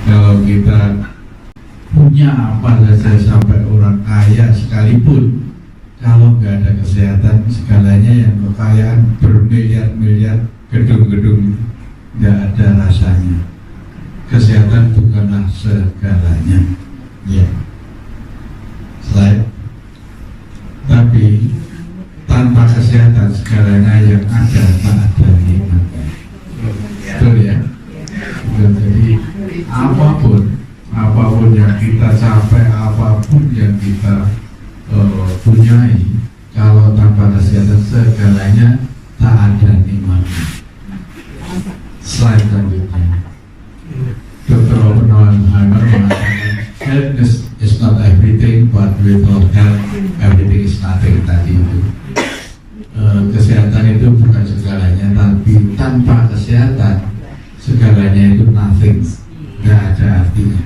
Kalau kita punya apa saja sampai orang kaya sekalipun, kalau nggak ada kesehatan, segalanya yang kekayaan bermiliar-miliar, gedung-gedung, nggak ada rasanya. Kesehatan bukanlah segalanya. Ya. Slide. Tapi tanpa kesehatan segalanya yang ada tak ada nikmatnya. Betul ya? Betul. Jadi apapun yang kita capai, apapun yang kita punyai, kalau tanpa kesehatan segalanya tak ada nikmatnya. Slide selanjutnya. Dr. Oppenheimer mengatakan health is not everything, but without health everything is nothing. Tadi itu kesehatan itu bukan segalanya, tapi tanpa kesehatan segalanya itu nothing, nggak ada artinya.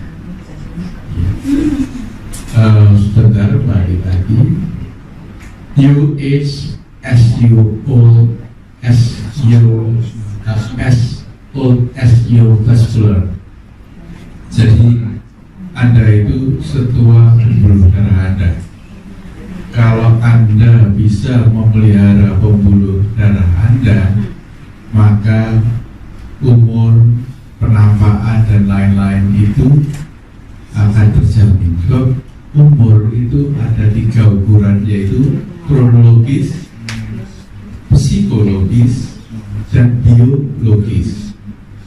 Sebentar balik lagi. You age as you old as old as your vascular. Jadi Anda itu setua pembuluh darah Anda. Kalau Anda bisa memelihara pembuluh darah Anda, maka umur, penampaan dan lain-lain itu akan terjamin. Sebab umur itu ada 3 ukuran, yaitu kronologis, psikologis, dan biologis.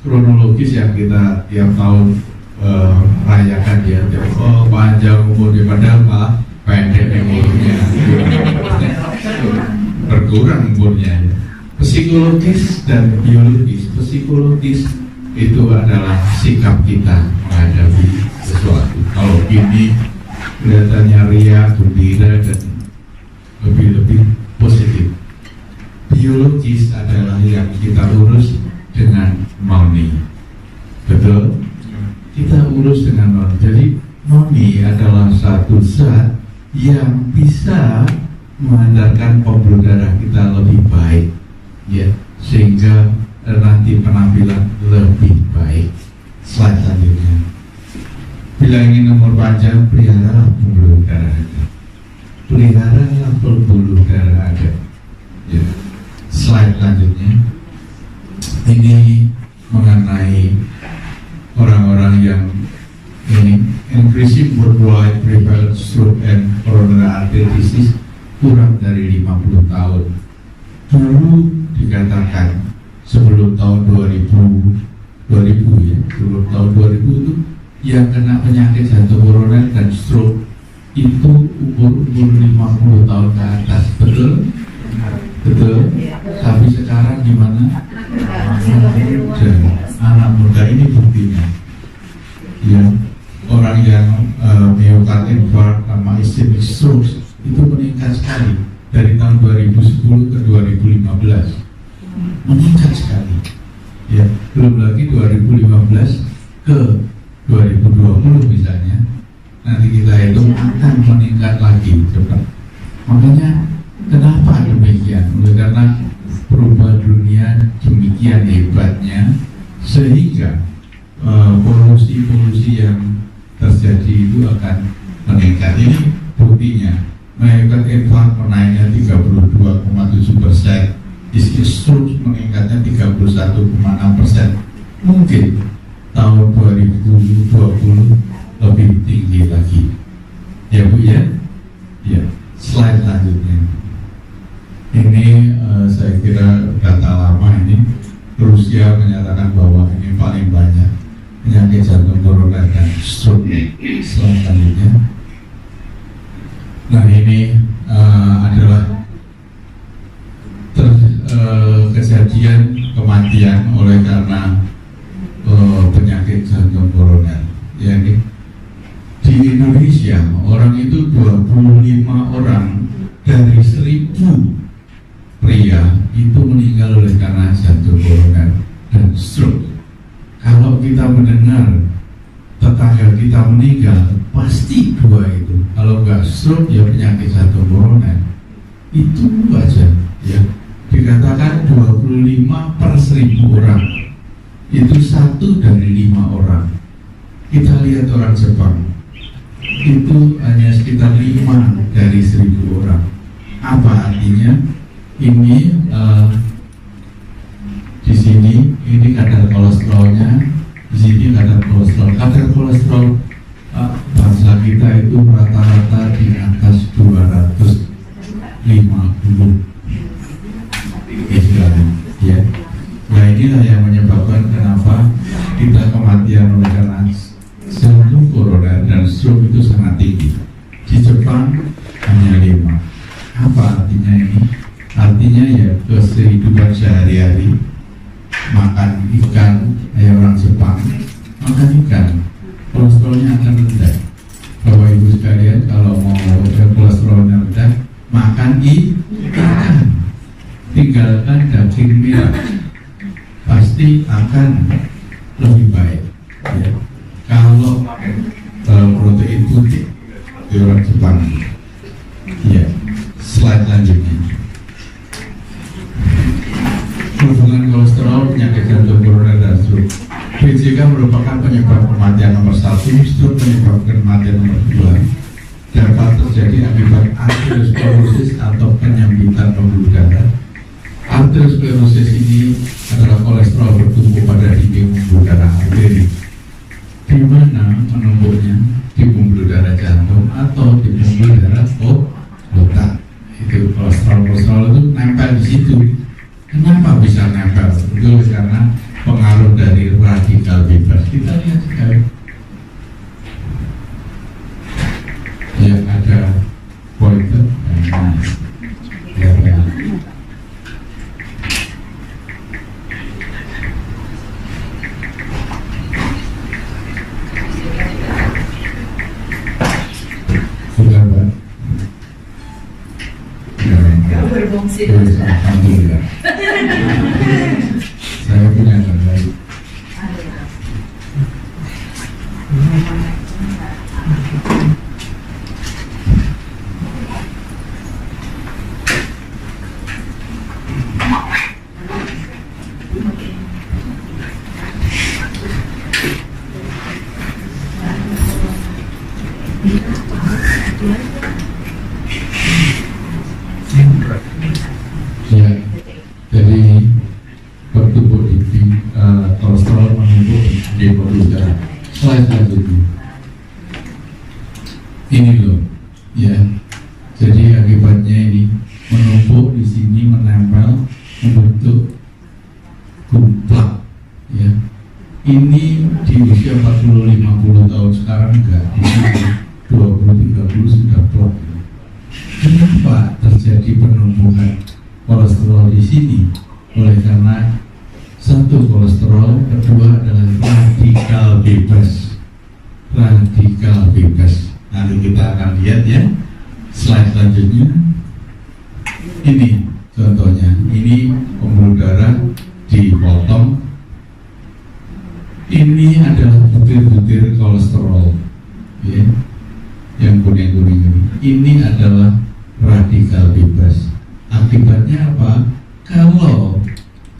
Kronologis yang kita tiap tahun rayakan ya, panjang umurnya, padahal malah pendek umurnya, berkurang umurnya. Psikologis dan biologis. Psikologis itu adalah sikap kita menghadapi sesuatu. Kalau ini kelihatannya ria, gembira, dan lebih positif. Biologis adalah yang kita urus dengan noni. Betul? Kita urus dengan noni. Jadi noni adalah satu zat yang bisa menghantarkan pembuluh darah kita lebih baik, ya, sehingga nanti penampilan lebih baik. Slide selanjutnya. Bila ingin umur panjang, peliharalah pembuluh darah Anda. Peliharalah pembuluh darah Anda. Ya. Slide selanjutnya. Ini mengenai orang-orang yang ini increasing worldwide prevalence stroke and coronary artery disease kurang dari 50 tahun. Dulu dikatakan sebelum tahun 2000 ya, sebelum tahun 2000 itu yang kena penyakit jantung koroner dan stroke itu umur 50 tahun ke atas. Betul? Betul. Tapi sekarang gimana? Anak muda ini buktinya. Ya, orang yang myocardial infarct sama ischemic stroke itu meningkat sekali dari tahun 2010 ke 2015. Meningkat sekali. Ya, belum lagi 2015 ke 2020 misalnya. Nanti kita itu akan meningkat lagi cepat. Makanya kenapa demikian? Karena perubahan dunia demikian hebatnya, sehingga polusi yang terjadi itu akan meningkat. Ini buktinya, myocardial infarct menaiknya 32,7%, ischemic stroke meningkatnya 31,6%. Mungkin tahun 2020 lebih tinggi lagi. Ya Bu ya? Ya. Slide selanjutnya. Ini saya kira data lama ini. Rusia menyatakan bahwa ini paling banyak penyakit jantung koroner dan stroke. Slide selanjutnya. Nah ini adalah kejadian kematian oleh karena penyakit jantung koroner. Ya, ini di Indonesia orang itu 25 orang dari 1000 pria itu meninggal oleh karena jantung koroner dan stroke. Kalau kita mendengar tetangga kita meninggal, pasti 2 itu. Kalau nggak stroke ya penyakit jantung koroner. Itu aja ya. Dikatakan 25 per 1000 orang. Itu 1 dari 5 orang artinya ini di sini ini kadar kolesterolnya, di sini kadar kolesterol. Kadar kolesterol bangsa kita itu rata-rata di atas 250 ya. Nah inilah yang menyebabkan kenapa kita kematian oleh karena jantung koroner dan stroke itu sangat tinggi. Di Jepang hanya 5. Apa artinya ini? Artinya ya kehidupan sehari-hari makan ikan, orang Jepang makan ikan, kolesterolnya akan rendah. Bapak Ibu sekalian, kalau mau kolesterolnya rendah, makan ikan, tinggalkan daging merah, pasti akan lebih baik. Ya. Kalau protein putih di orang Jepang, ya. Slide selanjutnya. Hubungan kolesterol, penyakit jantung koroner dan stroke. BJK merupakan penyebab kematian nomor 1, stroke penyebab kematian nomor 2. Dapat terjadi akibat arteriosklerosis atau penyempitan pembuluh darah. Arteriosklerosis ini adalah kolesterol bertumpuk pada dinding pembuluh darah arteri, di mana menumpuknya di pembuluh darah jantung atau di pembuluh darah otak. Itu kolesterol itu nempel di situ. Kenapa bisa nempel? Itu karena pengaruh dari radikal bebas. Kita lihat sekali yang ada pointer ya. Sudah Mbak? Alhamdulillah. Saya punya yang baik. Ya, jadi bertubuh di kolesterol menumpuk di pembuluh darah. Slide selanjutnya. Ini loh, ya. Jadi akibatnya ini menumpuk di sini, menempel, membentuk gumplak, ya. Ini di usia 40-50 tahun sekarang enggak, di sini 20-30 sudah plak. Kenapa terjadi penumpukan kolesterol di sini? Oleh karena satu kolesterol, kedua adalah radikal bebas. Radikal bebas. Nanti kita akan lihat ya. Slide selanjutnya. Ini contohnya. Ini pembuluh darah dipotong. Ini adalah butir-butir kolesterol. Ya. Yang kuning-kuning ini. Ini adalah radikal bebas. Akibatnya apa? Kalau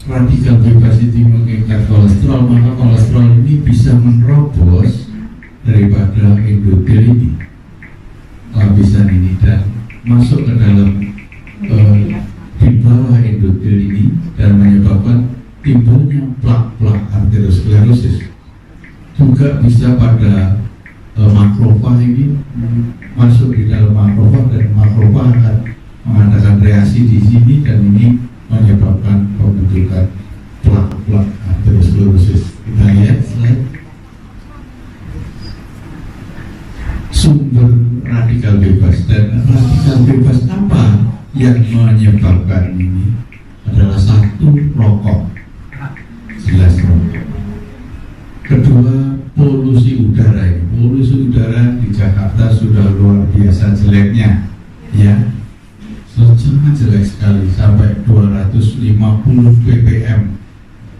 radikal bebas itu mengikat kolesterol, maka kolesterol ini bisa menerobos daripada endotel ini, lapisan ini, dan masuk ke dalam di bawah endotel ini dan menyebabkan timbulnya plak-plak arteriosklerosis. Juga bisa pada makrofag ini masuk di dalam makrofag, dan makrofag akan mengadakan reaksi di sini, dan ini menyebabkan pembentukan plak-plak arteriosklerosis. Kita lihat slide. Sumber radikal bebas, dan radikal bebas apa yang menyebabkan ini? Adalah satu, rokok, jelas rokok. Kedua, polusi udara. Polusi udara di Jakarta sudah luar biasa jeleknya, ya. Sangat jelek sekali, sampai 250 ppm,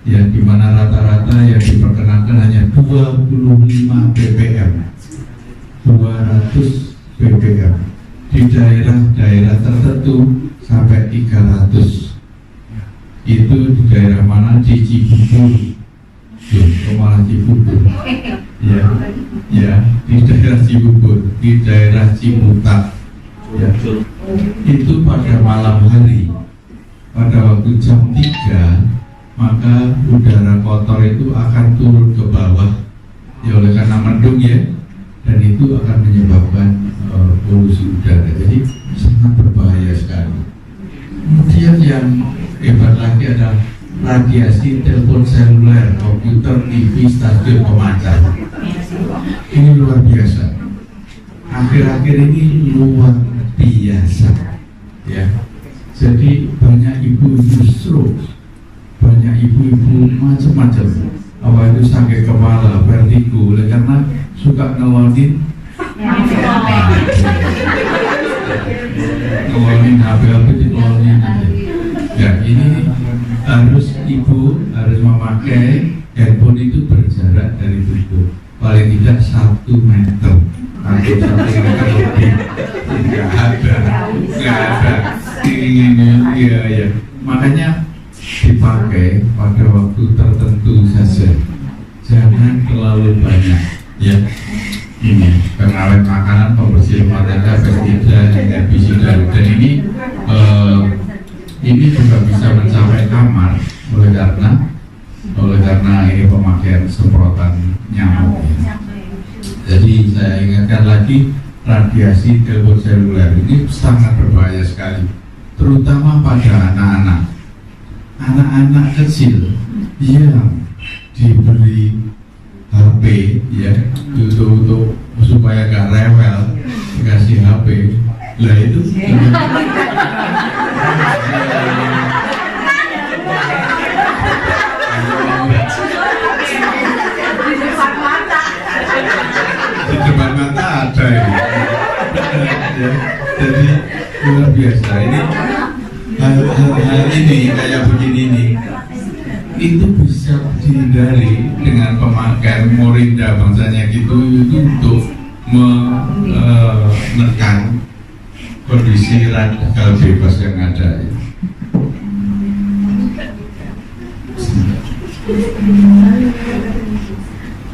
ya, di mana rata-rata yang diperkenankan hanya 25 ppm, 200 ppm. Di daerah-daerah tertentu sampai 300. Itu di daerah mana? Di Cibubur, malah Cibubur, ya, di daerah Cibubur, di daerah Ciputat, ya, itu pada malam hari, pada waktu jam 3, maka udara kotor itu akan turun ke bawah ya, oleh karena mendung ya, dan itu akan menyebabkan polusi udara. Jadi sangat berbahaya sekali. Kemudian yang hebat lagi adalah radiasi telepon seluler, komputer, TV, stasiun pemancar. Ini luar biasa. Akhir-akhir ini luar biasa, ya. Jadi banyak ibu-ibu stroke, banyak ibu-ibu macam-macam. Apa itu sakit kepala, vertigo, karena suka ngelonin HP dikelonin. Ya, ini harus ibu harus memakai handphone itu berjarak dari tubuh paling tidak 1 meter atau 1 meter lebih. Nggak ada. Ini ya. Makanya dipakai pada waktu tertentu saja. Jangan terlalu banyak. Ya. Ini pengawet makanan, pembersih rumah tangga, pestisida, herbisida, dan ini juga bisa mencapai kamar oleh karena ini pemakaian semprotan nyamuk. Jadi saya ingatkan lagi, radiasi telepon seluler ini sangat berbahaya sekali, terutama pada anak-anak kecil yang diberi HP ya untuk supaya gak rewel, dikasih HP lah itu di depan mata ada ya. Jadi luar biasa ini hal ini kayak begini nih, itu bisa dihindari dengan pemakaian Morinda bangsanya gitu, itu untuk menekan kondisi radikal bebas yang ada.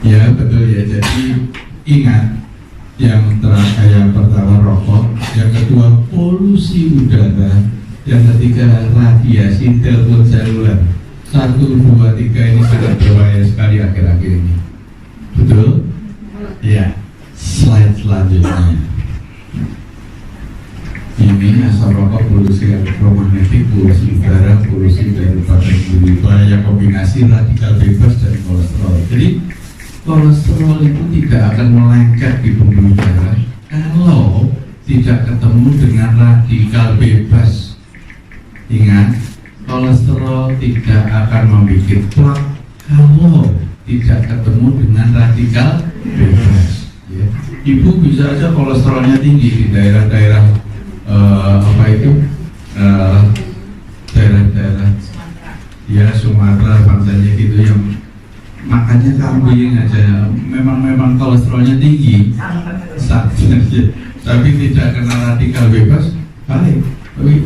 Ya betul ya. Jadi ingat, yang terakhir, yang pertama rokok, yang kedua polusi udara, yang ketiga radiasi telepon seluler. 1, 2, 3 ini sangat berbahaya sekali akhir-akhir ini. Betul? Ya. Slide selanjutnya. Ini asap rokok, polusi elektromagnetik, polusi udara, polusi dari badan bumi, bahaya kombinasi radikal bebas dan kolesterol. Jadi kolesterol itu tidak akan melengket di pembuluh darah kalau tidak ketemu dengan radikal bebas. Ingat, kolesterol tidak akan membuat plak kalau tidak ketemu dengan radikal bebas. Ya. Ibu bisa aja kolesterolnya tinggi di daerah-daerah daerah-daerah ya Sumatera bangsanya gitu, yang makannya kambing aja, memang kolesterolnya tinggi, tapi tidak kena radikal bebas, baik. Tapi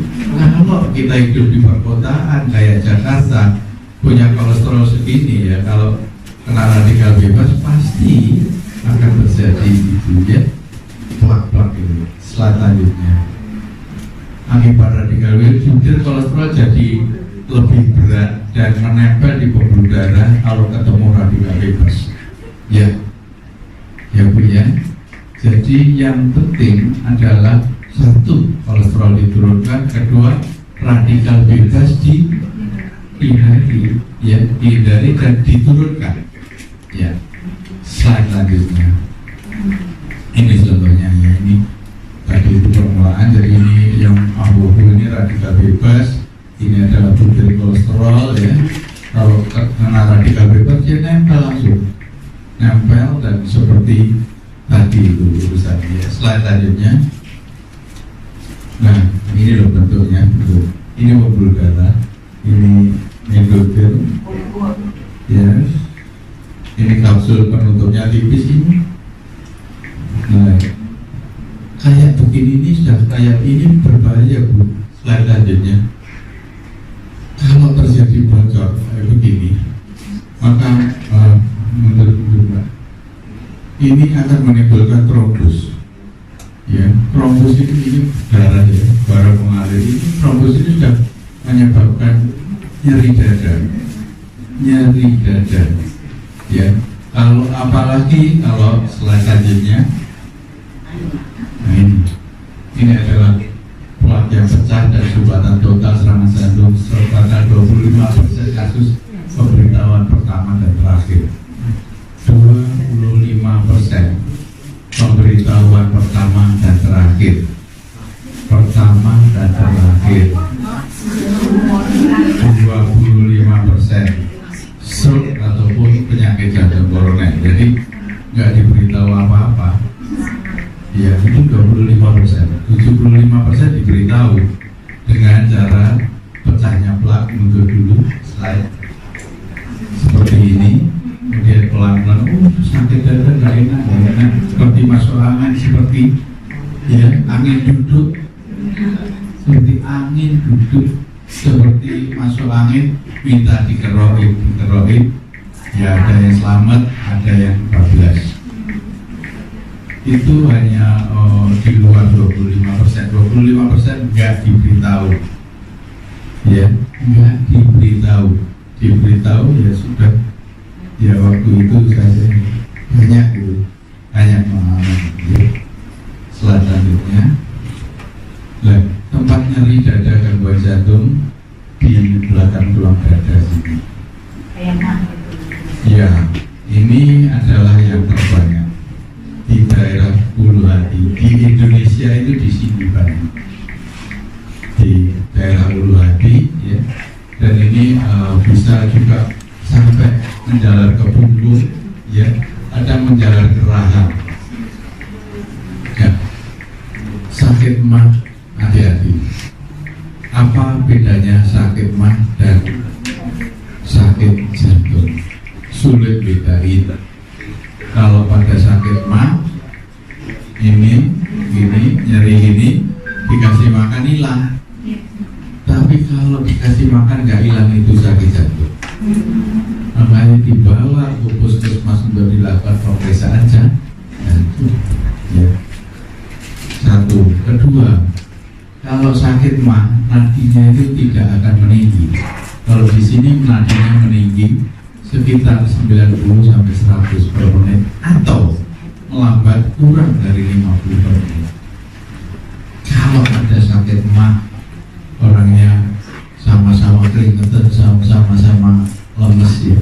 kalau kita hidup di perkotaan kayak Jakarta, punya kolesterol segini ya, kalau kena radikal bebas pasti akan terjadi itu ya, plak-plak itu. Selanjutnya, akibat radikal bebas, kolesterol jadi lebih berat dan menempel di pembuluh darah kalau ketemu radikal bebas. Ya Bu ya. Jadi yang penting adalah 1, kolesterol diturunkan, kedua radikal bebas dihindari, ya, dihindari dan diturunkan. Ya. Slide selanjutnya. Ini contohnya ya, ini tadi itu permulaan, jadi ini yang abu-abu ini radikal bebas, ini adalah butir kolesterol ya. Kalau kena radikal bebas dia nempel langsung, nempel dan seperti tadi itu urusannya ya. Slide selanjutnya. Nah ini loh bentuknya, ini pembuluh darah, ini endotel ya, ini kapsul penutupnya tipis ini. Nah kayak begini ini sudah kayak ini berbahaya Bu. Slide selanjutnya. Kalau terjadi bocor kayak begini, maka menurut ini akan menimbulkan trombus. Ya, trombosit ini darah ya, darah mengalir ini, trombosit ini sudah menyebabkan nyeri dada, ya. Kalau apalagi kalau selanjutnya, nah ini adalah plak yang pecah dan sumbatan total serangan jantung serta 25% kasus pemberitahuan pertama dan terakhir. 25% pemberitahuan pertama dan terakhir. Pertama dan terakhir. 25% stroke ataupun penyakit jantung koroner. Jadi nggak diberitahu apa-apa. Ya itu 25%. 75% diberitahu dengan cara pecahnya plak. Mundur dulu slide seperti ini. Kemudian pelan-pelan, sakit dada nggak enak, seperti masuk angin, seperti ya angin duduk, seperti masuk angin, minta dikerokin, ya ada yang selamat, ada yang bablas. Itu hanya di luar 25%, 25% nggak diberitahu, ya nggak diberitahu ya sudah. Ya waktu itu saya banyak pengalaman selanjutnya. Nah, tempat nyeri dada gangguan jantung di belakang tulang dada sini. Ya, ini adalah yang terbanyak di daerah ulu hati. Di Indonesia itu di sini banyak, di daerah ulu hati, ya. Dan ini bisa juga sampai menjalar ke punggung, ya, ada menjalar ke rahang. Ya, sakit mah hati-hati. Apa bedanya sakit mah dan sakit jantung? Sulit bedain. Kalau pada sakit mah ini nyeri ini dikasih makan hilang. Tapi kalau dikasih makan nggak hilang itu sakit jantung. Makanya dibawa ke puskesmas untuk dilakukan pemeriksaan jantung. Ya. Satu, kedua, kalau sakit mah nadinya itu tidak akan meninggi. Kalau di sini nadinya meninggi sekitar 90 sampai 100 per menit atau melambat kurang dari 50 per menit. Kalau ada sakit mah orangnya sama-sama keringetan, sama-sama lemes, ya.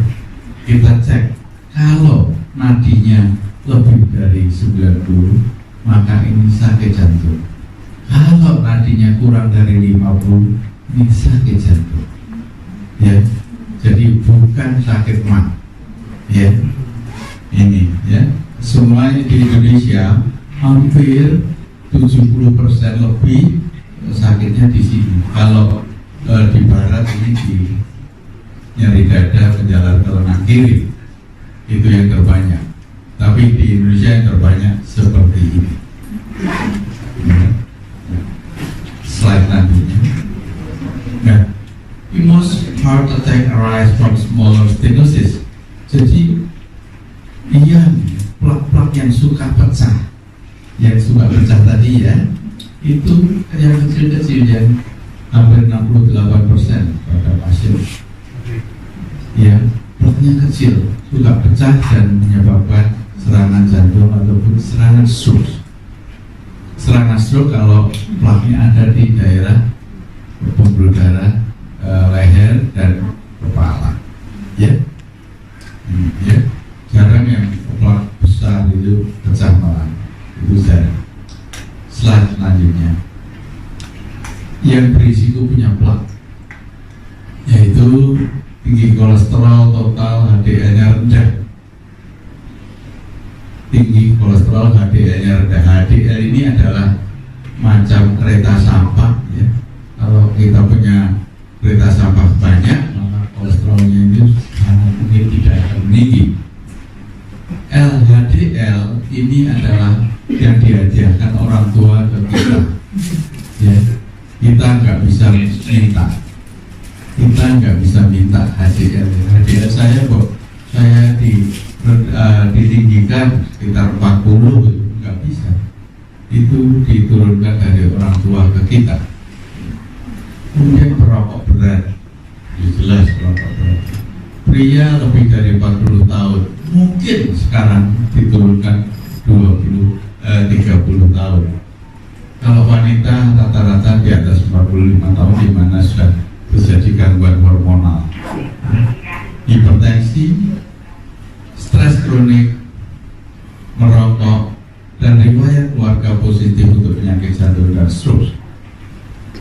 Kita cek, kalau nadinya lebih dari 90, maka ini sakit jantung. Kalau nadinya kurang dari 50, ini sakit jantung. Ya, jadi bukan sakit mah. Ya, ini ya. Semuanya di Indonesia hampir 70% lebih sakitnya di sini. Kalau di barat ini di nyeri dada menjalar ke lengan kiri, itu yang terbanyak. Tapi di Indonesia yang terbanyak seperti ini. Slide selanjutnya. Nah, most heart attack arise from smaller stenosis. Jadi plak-plak yang suka pecah tadi ya, itu yang kecil-kecil yang hampir 68% pada pasien. Ya, plaknya kecil, suka pecah dan menyebabkan serangan jantung ataupun serangan stroke. Serangan stroke kalau plaknya ada di daerah pembuluh darah leher dan kepala. Ya, ya, jarang yang plak besar itu pecah malah, itu jarang. Slide selanjutnya. Yang berisiko punya plak yaitu tinggi kolesterol total, HDL-nya rendah. Tinggi kolesterol, HDL-nya rendah. HDL ini adalah macam kereta sampah, ya. Kalau kita punya kereta sampah banyak, maka kolesterolnya itu mungkin tidak akan meninggi. LHDL ini adalah yang dihadiahkan orang tua ke kita, ya. Kita nggak bisa minta HDL. HDL saya kok ditinggikan sekitar 40, nggak bisa. itu diturunkan dari orang tua ke kita. Kemudian perokok berat, jelas perokok berat. Pria lebih dari 40 tahun, mungkin sekarang diturunkan 30 tahun. Kalau wanita rata-rata di atas 45 tahun, di mana sudah terjadi gangguan hormonal, hipertensi, stres kronik, merokok, dan riwayat keluarga positif untuk penyakit jantung dan stroke.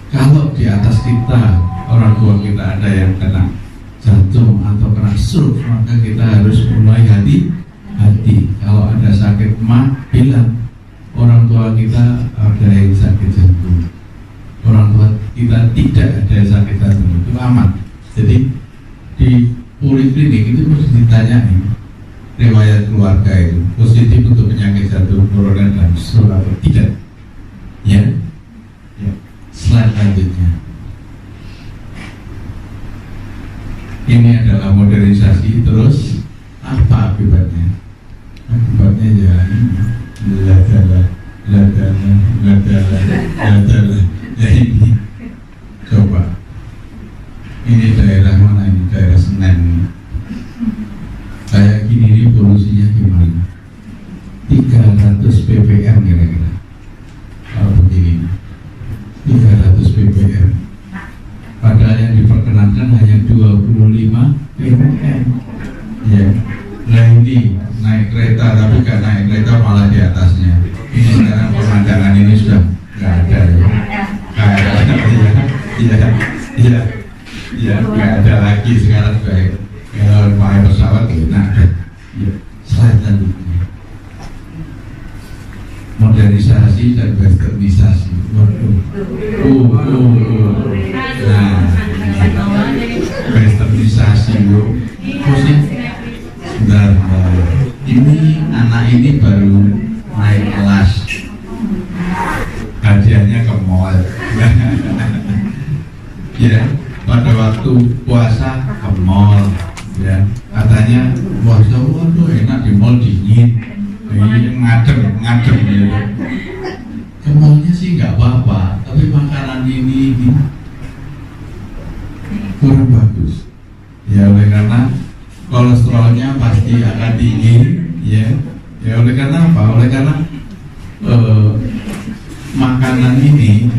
Kalau di atas kita, orang tua kita ada yang kena jantung atau kena stroke, maka kita harus mulai hati-hati. Kalau ada sakit mah, bilang orang tua kita ada yang sakit jantung, orang tua kita tidak ada yang sakit jantung, itu aman. Jadi di poliklinik itu harus ditanyain riwayat keluarga itu positif untuk penyakit jantung, koroner, dan stroke atau tidak. Ya. Slide selanjutnya. Ini adalah modernisasi, terus apa akibatnya? Akibatnya ya ini ya ini. Coba ini daerah mana ini? Daerah Senen. Kayak gini, ini polusinya gimana? 300 ppm kira-kira. Kalau begini 300 ppm. Padahal yang diperkenankan hanya 25 ppm. Ya. Nah ini naik kereta, tapi gak naik kereta malah di atasnya. Ini sekarang pemandangan ini sudah nggak ada ya. Iya, nggak ada lagi sekarang sudah. Kalau pakai pesawat enak. Ya. Slide selanjutnya. Modernisasi dan westernisasi. Waduh. Nah, westernisasi yuk. Sebentar. Ini anak ini baru naik kelas. Hadiahnya ke mall. Ya, pada waktu puasa ke mall. Ya, katanya puasa waduh enak di mall dingin. Ini ngadem gitu. Ke mallnya sih nggak apa-apa, tapi makanan ini kurang bagus. Ya oleh karena kolesterolnya pasti akan tinggi. Ya oleh karena apa? Oleh karena makanan ini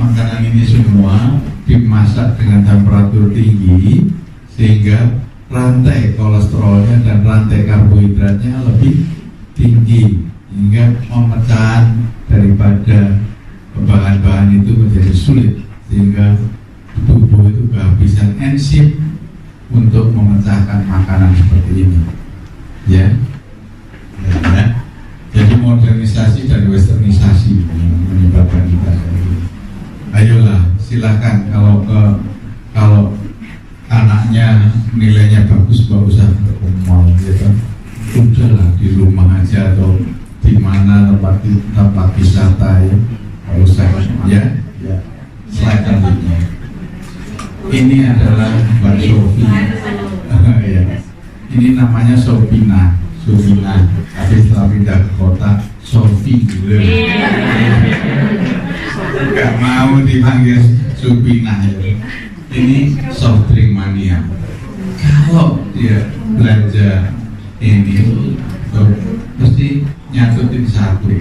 semua dimasak dengan temperatur tinggi, sehingga rantai kolesterolnya dan rantai karbohidratnya lebih tinggi, hingga pemecahan daripada bahan-bahan itu menjadi sulit, sehingga tubuh itu kehabisan enzim untuk memecahkan makanan seperti ini. Ya. Jadi modernisasi dan westernisasi yang menyebabkan kita seperti ini. Ayolah, silahkan kalau anaknya nilainya bagus-bagus ke mall, gitu. Udahlah di rumah aja atau di mana tempat wisata ya. Kalau saya ya. Slide selanjutnya. Ini adalah Mbak Sofi. Ya. Ini namanya Sofina. Tapi setelah pindah ke kota Sofi dulu. Gak mau dipanggil Sofina ya. Ini soft drink mania. Kalau dia belanja ini mesti nyatutin 1,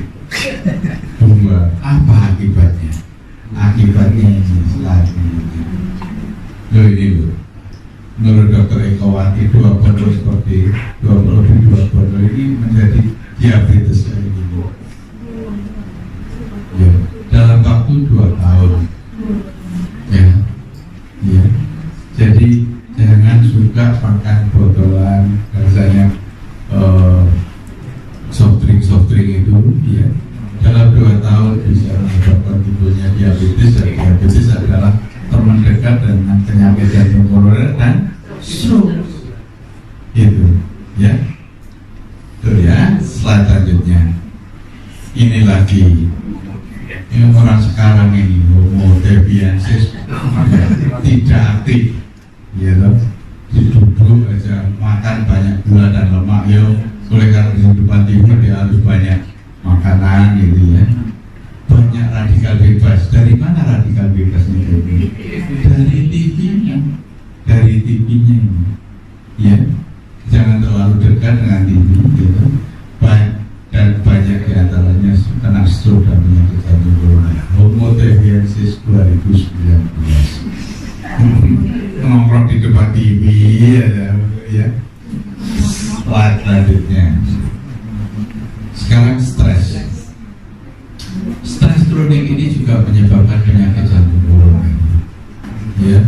2. Apa akibatnya? Akibatnya ini selanjutnya. Ini loh. Menurut Dr. Ekowati 2 botol seperti 2 botol ini menjadi diabetes kayak gitu. Ya, dalam waktu 2 tahun. Ya. Jadi jangan suka makan botolan, rasanya soft drink itu ya. Dalam 2 tahun bisa menyebabkan timbulnya diabetes, dan diabetes adalah teman dekat dengan penyakit jantung koroner dan stroke. Itu ya. Tuh ya, slide selanjutnya. Ini lagi. Ini orang sekarang ini homo sapiensis tidak aktif. Ya loh. Duduk aja, makan banyak gula dan lemak ya. Oleh karena kehidupan timur dia harus banyak makanan gitu ya. ini juga menyebabkan penyakit jantung koroner. Ya,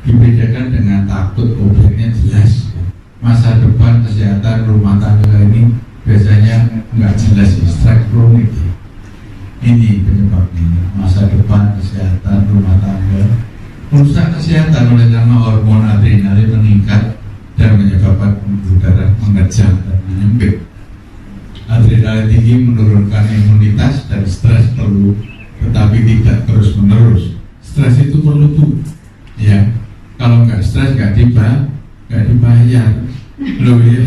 dibedakan dengan takut, obatnya jelas. Masa depan kesehatan rumah tangga ini biasanya nggak jelas, stres kronik. Ini penyebabnya. Masa depan kesehatan rumah tangga merusak kesehatan oleh karena hormon adrenalin meningkat dan menyebabkan pembuluh darah mengejang dan menyempit. Adrenalin tinggi menurunkan imunitas dan stres perlu, tetapi tidak terus menerus. Stres itu perlu tuh, ya. Kalau nggak stres nggak dibayar. Loh ya,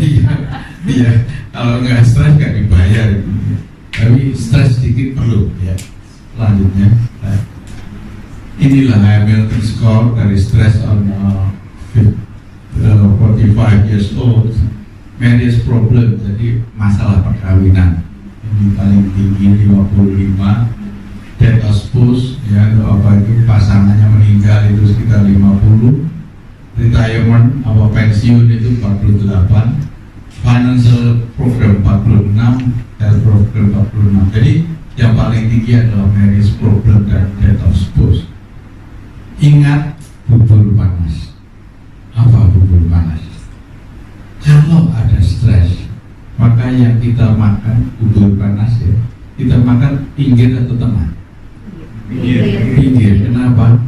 iya. Kalau nggak stres nggak dibayar. Tapi stres sedikit perlu, ya. Selanjutnya, inilah Hamilton score dari stress on 45 years old. Marriage problem, jadi masalah perkawinan ini paling tinggi 55. Death of spouse, ya, apa itu pasangannya meninggal itu sekitar 50. Retirement atau pensiun itu 48. Financial program 46, health program 46. Jadi yang paling tinggi adalah marriage problem dan death of spouse. Ingat bubur panas. Apa bubur panas? Kalau ada stres, maka yang kita makan bubur panas, ya, kita makan pinggir atau tengah? Pinggir. Kenapa?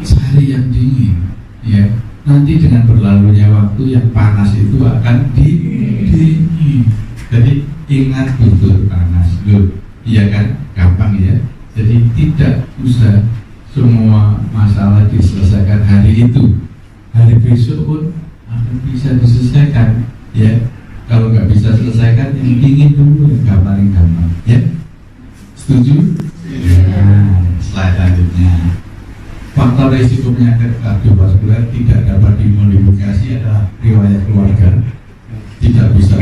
Cari yang dingin, ya. Nanti dengan berlalunya waktu yang panas itu akan dingin. Jadi ingat bubur panas, loh, iya kan? Gampang ya. Jadi tidak usah semua masalah diselesaikan hari itu. Hari besok pun akan bisa diselesaikan, ya. Kalau nggak bisa selesaikan, yang dingin dulu yang paling gampang, ya. Setuju? Ya. Slide selanjutnya. Faktor risiko penyakit kardiovaskular tidak dapat dimodifikasi adalah riwayat keluarga, tidak bisa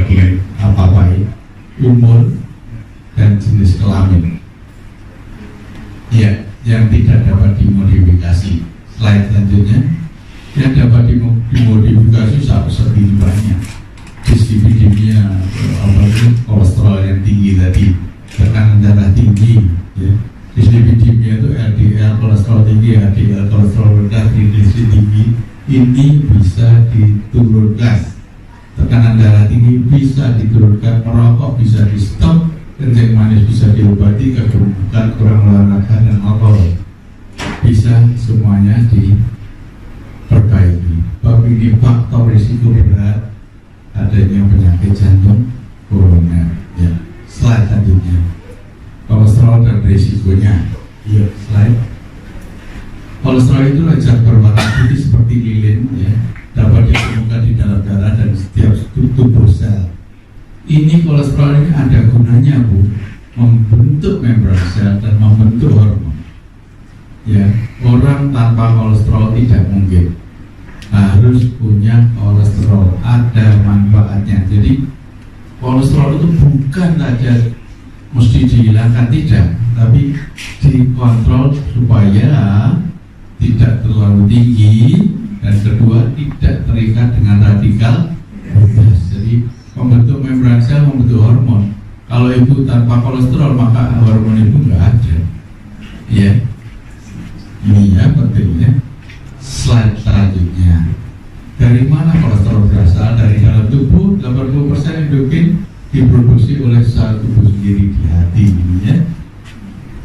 apa-apain, umur, dan jenis kelamin. Ya, yang tidak dapat dimodifikasi. Slide selanjutnya. Yang dapat dimodifikasi seperti banyak. Dislipidemia, kolesterol yang tinggi tadi, tekanan darah tinggi, ya. Dislipidemia itu LDL kolesterol tinggi, HDL kolesterol rendah, triglycerida tinggi. Ini bisa diturunkan. Tekanan darah tinggi bisa diturunkan, merokok bisa di stop, kencing manis bisa diobati, kegemukan, kurang olahraga dan alkohol bisa semuanya diperbaiki. Bab ini faktor risiko berat adanya penyakit jantung koroner. Ya. Slide selanjutnya. Kolesterol dan risikonya. Ya, slide. Kolesterol itu zat berwarna putih seperti lilin, ya, dapat ditemukan di dalam darah dan setiap tubuh sel. Ini kolesterol ini ada gunanya, Bu, membentuk membran sel dan membentuk hormon. Ya, orang tanpa kolesterol tidak mungkin. Harus punya kolesterol, ada manfaatnya. Jadi kolesterol itu bukan saja mesti dihilangkan, tidak, tapi dikontrol supaya tidak terlalu tinggi, dan kedua tidak terikat dengan radikal bebas. Jadi membentuk membran sel, membentuk hormon. Kalau ibu tanpa kolesterol maka hormon ibu nggak ada. Ya, ini ya pentingnya. Slide selanjutnya. Dari mana kolesterol berasal? Dari dalam tubuh. 80% endokrin diproduksi oleh sel tubuh sendiri di hati, ya.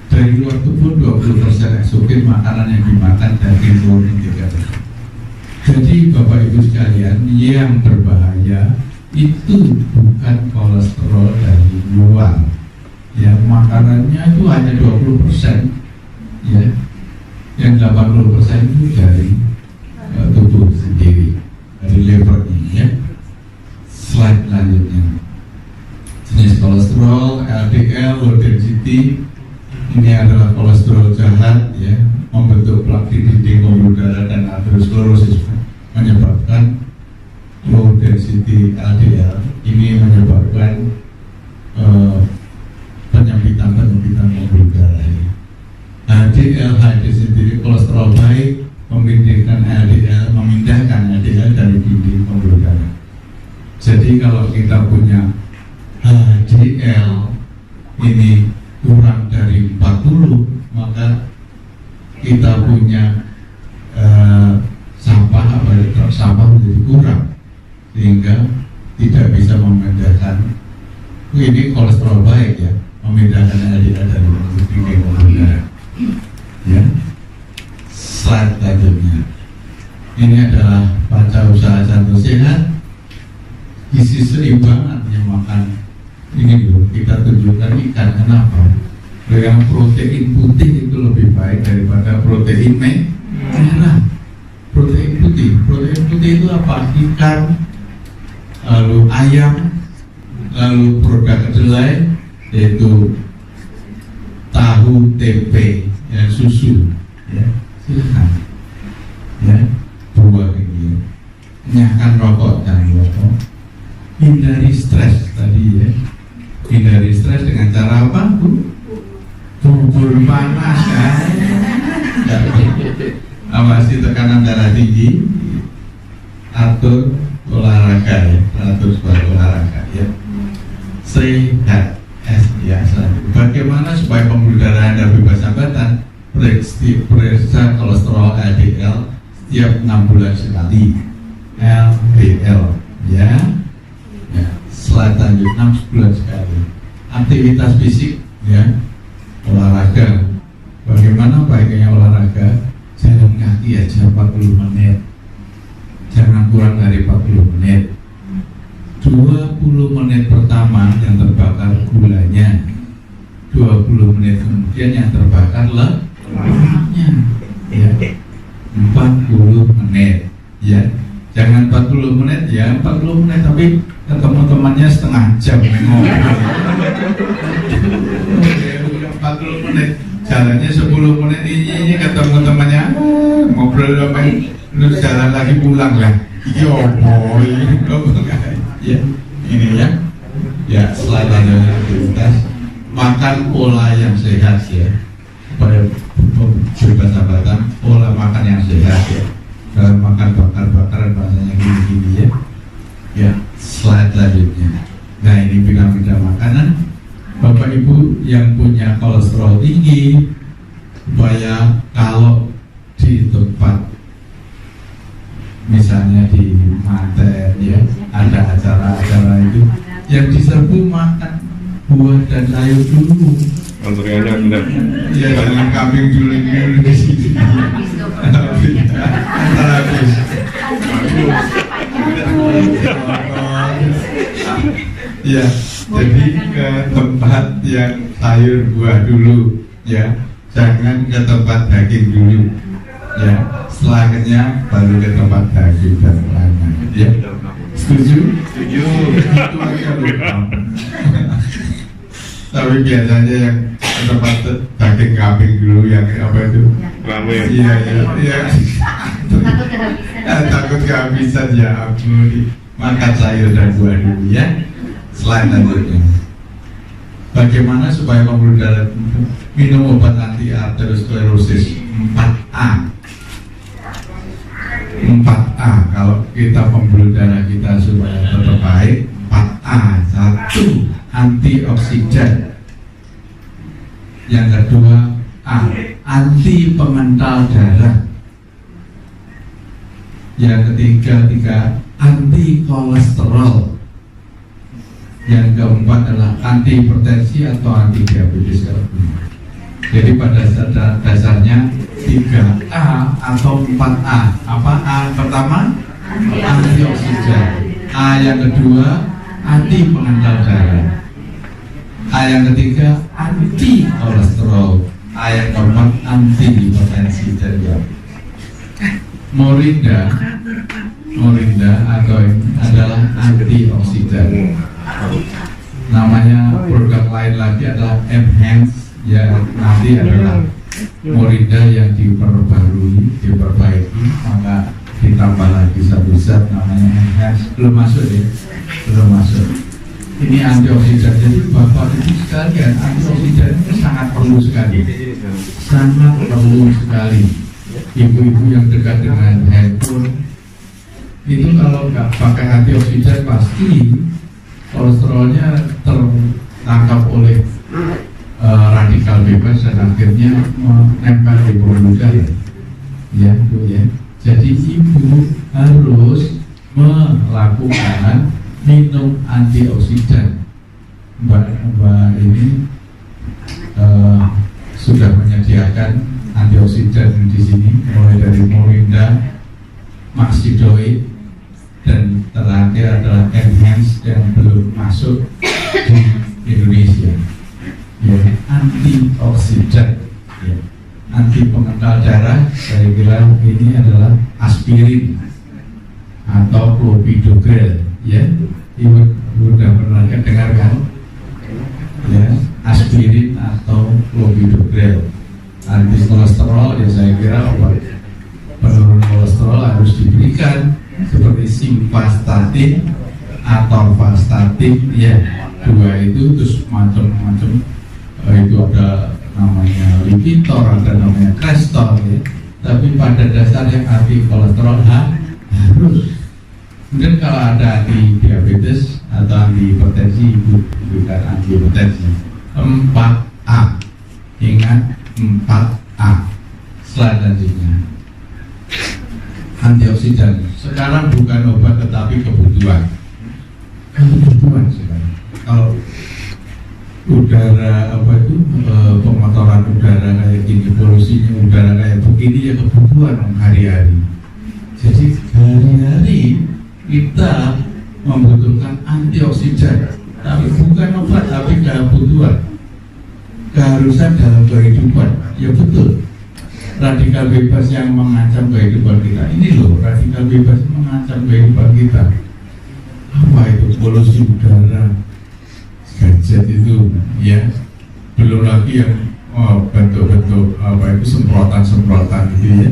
Dari luar tubuh 20% eksogen, makanan yang dimakan, daging, telur, tidak. Jadi Bapak Ibu sekalian, yang berbahaya itu bukan kolesterol dari luar, ya. Makanannya itu hanya 20%, ya. Yang 80% itu dari tubuh sendiri, dari levernya, ya. Slide selanjutnya. Jenis kolesterol, LDL, low density. Ini adalah kolesterol jahat, ya, membentuk plak di dinding pembuluh darah dan aterosklerosis, menyebabkan low density LDL. Ini menyebabkan penyempitan pembuluh darah. HDL, high density kolesterol baik, memindahkan LDL dari dinding pembuluh darah. Jadi kalau kita punya HDL ini kurang dari 40, ini kolesterol baik ya, memindahkan LDL dari putih ke pembuluh darah. Ya, slide selanjutnya. Ini adalah baca usaha jantung sehat, gizi seimbang artinya makan. Ini dulu kita tunjukkan ikan. Kenapa? Dengan protein putih itu lebih baik daripada protein merah. Protein putih itu apa? Ikan, lalu ayam, lalu produk kedelai yaitu tahu, tempe, ya, susu, ya, silakan, ya, buah ini, nyahkan rokok dan rokok, hindari stres tadi ya, hindari stres dengan cara apa? Bubur panas kan, awasi tekanan darah tinggi, atur olahraga ya, teratur sebuah olahraga ya, sehat ya. Bagaimana supaya pembuluh darah Anda bebas hambatan? Periksa kolesterol LDL setiap 6 bulan sekali, LDL ya, ya. Selanjutnya 6 bulan sekali. Aktivitas fisik ya, olahraga. Bagaimana baiknya olahraga? Jalan kaki aja 40 menit, jangan kurang dari 40 menit. 20 menit pertama yang terbakar gulanya, 20 menit kemudian yang terbakar lemaknya ya. 40 menit ya, jangan 40 menit ya, 40 menit tapi teman-temannya setengah jam ngobrol. 40 menit jalannya 10 menit, ini ketemu temannya ngobrol apa terus jalan lagi pulang lah. Yo boy, ya ini ya selanjutnya aktivitas makan pola yang sehat ya, supaya bebas hambatan, pola makan yang sehat ya, dalam makan bakar-bakaran bahasanya gini-gini ya. Ya, slide selanjutnya. Nah ini piramida makanan. Bapak Ibu yang punya kolesterol tinggi, supaya kalau di tempat misalnya di Manten ya, ada acara-acara itu yang diserbu makan buah dan sayur dulu. Antriannya benar. Ya jangan kambing dulu di sini. Habis. Ya, jadi ke tempat yang sayur buah dulu ya, jangan ke tempat daging dulu ya, selanjutnya baru ke tempat daging dan lain-lain ya. Setuju? Setuju. Itu aja loh. Tapi biasanya yang ke tempat daging kambing dulu yang apa itu? Ramai. Iya. Takut kehabisan ya ampun. Makan sayur dan buah dulu ya. Selain selanjutnya, bagaimana supaya pembuluh darah minum obat anti arteriosklerosis 4A. 4A kalau kita pembuluh darah kita supaya tetap baik, 4A. 1. Antioksidan. Yang kedua A. Anti pengental darah. Yang ketiga anti kolesterol. Yang keempat adalah anti hipertensi atau anti diabetes. Jadi pada dasarnya 3A atau 4A. Apa A pertama? Antioksidan. A yang kedua anti pengental darah. A yang ketiga anti kolesterol. A yang keempat anti hipertensi dan diabetes. Morinda atau adalah antioksidan. Namanya produk lain lagi adalah Enhance ya, nanti adalah Morinda yang diperbarui, diperbaiki, maka ditambah lagi satu zat namanya Enhance. Belum masuk ya, belum masuk. Ini antioksidan, jadi bapak ibu sekalian, antioksidan ini sangat perlu sekali, sangat perlu sekali. Ibu-ibu yang dekat dengan handphone itu kalau nggak pakai antioksidan pasti kolesterolnya tertangkap oleh radikal bebas dan akhirnya menempel di pembuluh darah ya Bu ya. Jadi ibu harus melakukan minum antioksidan ini sudah menyediakan antioksidan di sini, mulai dari Morinda, Maxidoid, dan terakhir adalah Enhance yang belum masuk di Indonesia. Ya, antioksidan, ya, anti pengental darah. Saya kira ini adalah aspirin atau clopidogrel. Ya, ibu sudah pernah dengarkan? Ya, aspirin atau clopidogrel. Anti kolesterol, ya saya kira obat penurun kolesterol harus diberikan seperti simvastatin atau vastatin, ya, dua itu. Terus macam-macam itu ada namanya Lipitor, ada namanya Crestor, ya. Tapi pada dasarnya anti kolesterol harus. Kemudian kalau ada anti diabetes atau anti hipertensi, bukan anti hipertensi, 4A, ingat 4A. Selanjutnya antioksidan sekarang bukan obat tetapi kebutuhan sekarang. Kalau udara pemotoran udara kayak gini, polusinya udara kayak begini, ya kebutuhan hari-hari. Jadi hari-hari kita membutuhkan antioksidan, tapi bukan obat, tapi kebutuhan, keharusan dalam kehidupan. Ya betul, radikal bebas yang mengancam kehidupan kita. Ini loh, radikal bebas mengancam kehidupan kita. Apa itu? Polusi udara, gadget itu, ya. Belum lagi yang bentuk-bentuk semprotan-semprotan gitu, ya.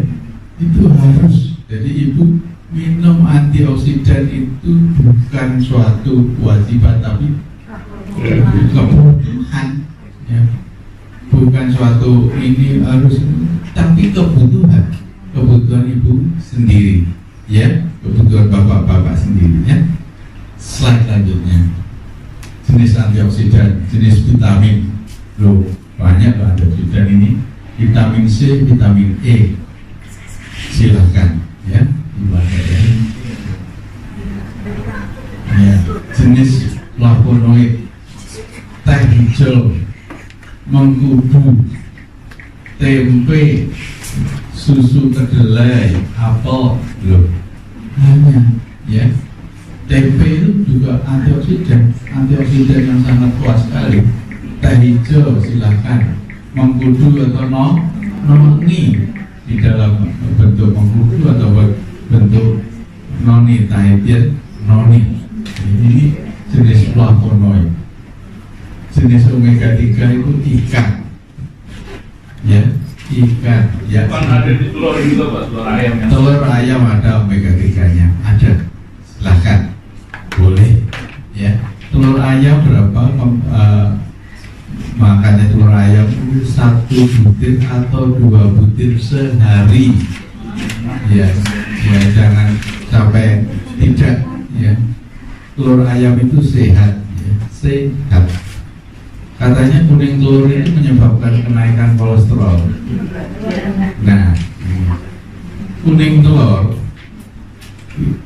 Itu harus. Jadi ibu minum antioksidan itu bukan suatu kewajiban, tapi kebutuhan, ya. Bukan suatu ini harus, tapi kebutuhan ibu sendiri, ya, kebutuhan bapak-bapak sendiri, ya. Slide selanjutnya, jenis antioksidan, jenis vitamin, loh banyak loh antioksidan ini, vitamin C, vitamin E, silahkan, ya, dibaca ya. Jenis flavonoid, teh hijau, mengkudu, tempe, susu kedelai, apel, loh hanya, ya. Tempe itu juga antioksidan yang sangat kuat sekali. Teh hijau silahkan, mengkudu atau noni di dalam bentuk mengkudu atau bentuk noni, tahitian noni. Ini jenis flavonoid. Jenis omega 3 itu ikan, ya, ikan, ya. Ada di telur juga, Pak, telur ayam. Telur ayam ada omega 3-nya, ada, silahkan, boleh, ya. Telur ayam berapa? Makannya telur ayam 1 butir atau 2 butir sehari, ya, ya, jangan sampai tidak, ya. Telur ayam itu sehat, ya, sehat. Katanya kuning telur ini menyebabkan kenaikan kolesterol. Nah, kuning telur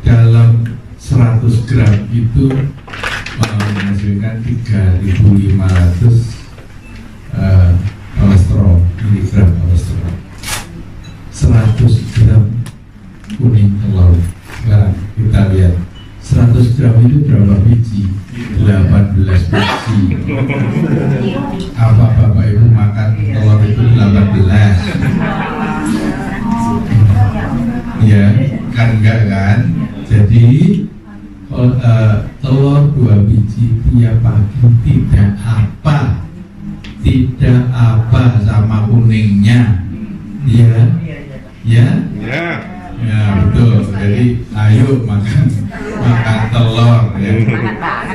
dalam 100 gram itu menghasilkan 3.500 kolesterol, miligram kolesterol. 100 gram kuning telur. Sekarang kita lihat 100 gram itu berapa biji? 18 biji. Apa bapak ibu makan telur itu 18? Ya, kan enggak kan? Jadi telur 2 biji tiap pagi tidak apa sama kuningnya, ya, ya, ya, betul. Jadi ayo makan telur, ya.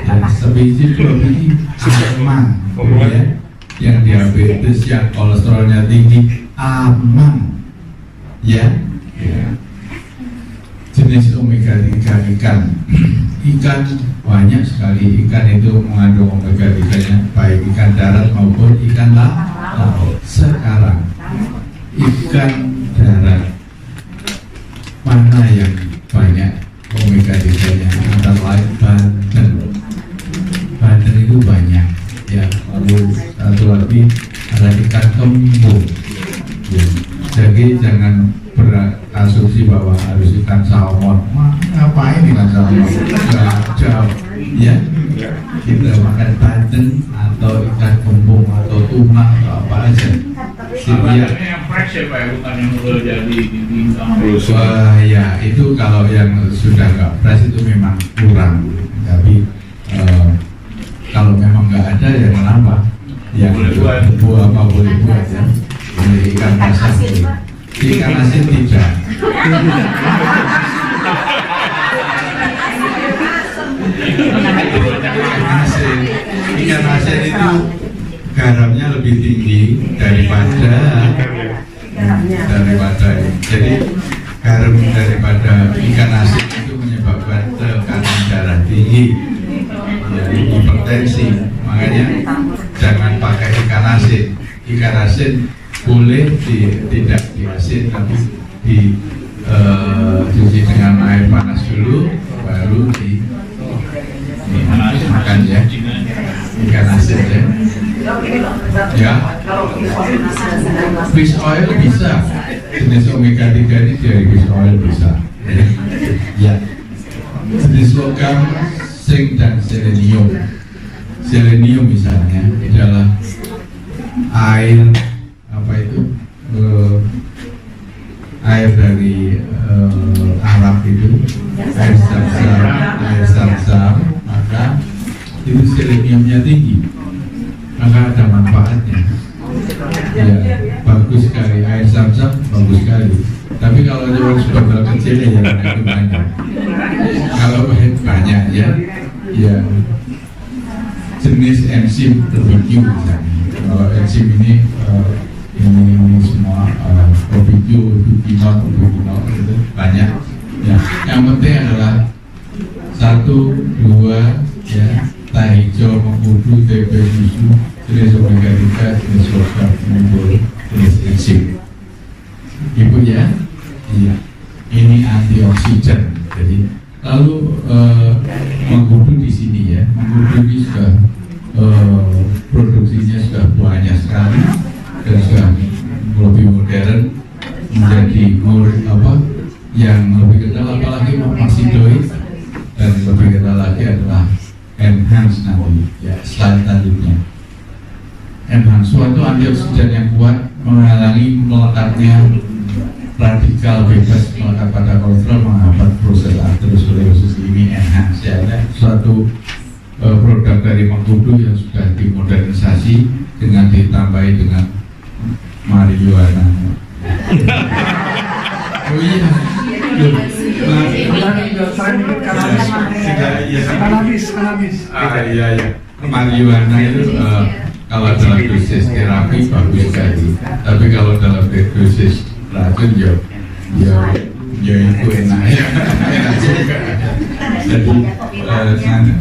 Dan sebiji 2 biji aman, ya. Yang diabetes, yang kolesterolnya tinggi aman, ya, ya. Jenis omega 3 ikan banyak sekali. Ikan itu mengandung omega 3-nya, baik ikan darat maupun ikan laut. Sekarang ikan darat mana yang banyak omega 3-nya? Antara lain bandeng itu banyak, ya. Lalu kembung. Ya. Jadi jangan berasumsi bahwa harus ikan salmon. Ngapain ikan salmon? Nggak jauh, ya. Kita makan bandeng atau ikan kembung atau tuna atau apa aja. Yang fresh ya Pak, bukan yang udah jadi dibintang. Wah ya itu kalau yang sudah nggak fresh itu memang kurang. Tapi kalau memang nggak ada ya kenapa? Yang buah apa boleh buat ya? Boleh ikan asin. Ikan asin tidak. Ikan asin itu garamnya lebih tinggi daripada jadi garam daripada ikan asin itu menyebabkan tekanan darah tinggi, jadi hipertensi. Makanya jangan pakai ikan asin. Ikan asin boleh tidak diasin tapi dicuci dengan air panas dulu baru dimakan ya. Ikan asin ya. Fish oil bisa, jenis omega 3 ini dari fish oil bisa ya. Jenis logam zinc dan selenium. Selenium misalnya adalah air apa itu air dari Arab itu, air zam-zam, maka itu seleniumnya tinggi, maka ada manfaatnya ya, bagus sekali. Air zam-zam bagus sekali, tapi kalau cuma sebotol kecil ya jangan itu banyak. Kalau banyak ya jenis enzim barbecue misalnya. Kalau enzim ini semua barbecue, bikinol itu banyak ya. Yang penting adalah 1, 2 ya, teh hijau, mengkudu, TB susu, jenis omega 3, jenis logam, jenis enzim. Ibu ya, iya. Ini antioksidan. Jadi lalu mengkudu di sini ya, mengkudu ini sudah produksinya sudah banyak sekali dan sudah lebih modern, menjadi yang lebih kenal apalagi maxidoid, dan lebih kenal lagi adalah enhance nanti ya, slide selanjutnya. Enhance suatu antioksidan yang kuat menghalangi melekatnya radikal bebas melekat pada kolesterol, menghambat proses aterosklerosis. Ini enhance ya, suatu produk dari mengkudu yang sudah dimodernisasi dengan ditambahi dengan marijuana. Oh iya, kanabis. Iya. Marijuana itu kalau dalam dosis terapi bagus sekali, tapi kalau dalam dosis racun ya itu enak juga. Jadi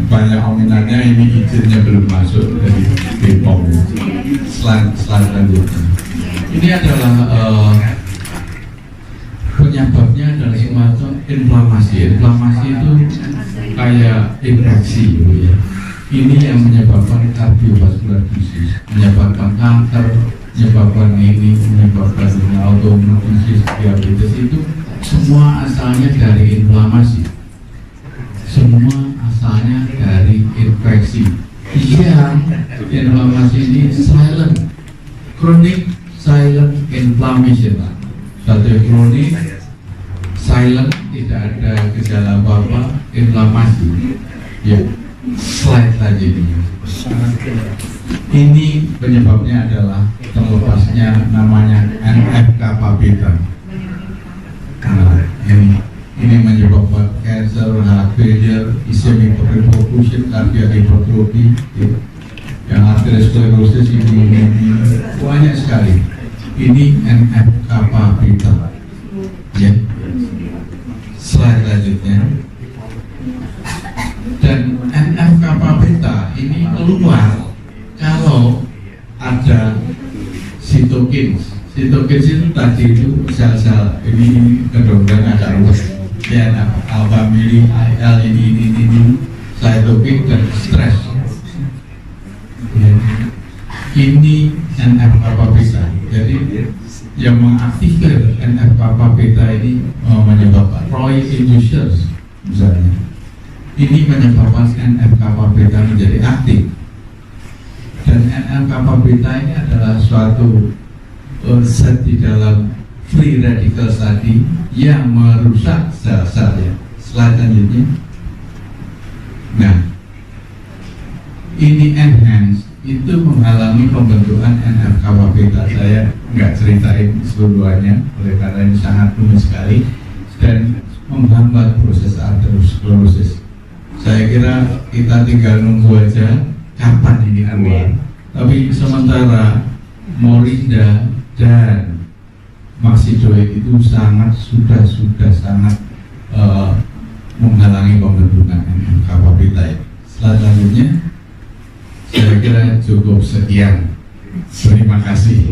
banyak peminatnya, ini izinnya belum masuk dari BPOM. Selanjutnya ini adalah penyebabnya adalah semacam inflamasi. Inflamasi itu kayak infeksi ya. Ini yang menyebabkan kardiovaskular disease, menyebabkan kanker, menyebabkan ini, menyebabkan autoimun disease, diabetes. Itu semua asalnya dari inflamasi, semua asalnya dari infeksi. Iya, inflamasi ini silent, chronic silent inflammation. Satu kronik, silent, tidak ada gejala apa-apa, inflamasi. Ya, slide tadi ini. Ini penyebabnya adalah terlepasnya namanya NF-kappa beta. Nah, ini menyebabkan cancer, heart failure, ischemic hypertension, cardiac hypertrophy, yang aterosklerosis ini banyak sekali. Ini NF-kappa beta. Ya. Slide selanjutnya. Dan NF-kappa beta ini keluar kalau ada sitokin. Sitokin itu tadi itu sel-sel ini kedongkran agak luas. Ya, alpha mili, IL ini sitokin dan stres. Ya. ini NF-kappa beta. Jadi yang mengaktifkan NF-kappa beta ini menyebabkan Roy inducers misalnya. Ini menyebabkan NF-kappa beta menjadi aktif. Dan NF-kappa beta ini adalah suatu zat di dalam free radicals tadi yang merusak sel-sel ya. Selanjutnya, nah ini enhance itu menghalangi pembentukan NF-kappa beta. Saya nggak ceritain seluruhnya, oleh karena ini sangat rumit sekali dan menghambat proses arteriosklerosis. Saya kira kita tinggal nunggu aja kapan ini keluar. Tapi sementara Morinda dan Maxidoid itu sudah sangat menghalangi pembentukan NF-kappa beta. Selanjutnya saya kira cukup sekian. Terima kasih.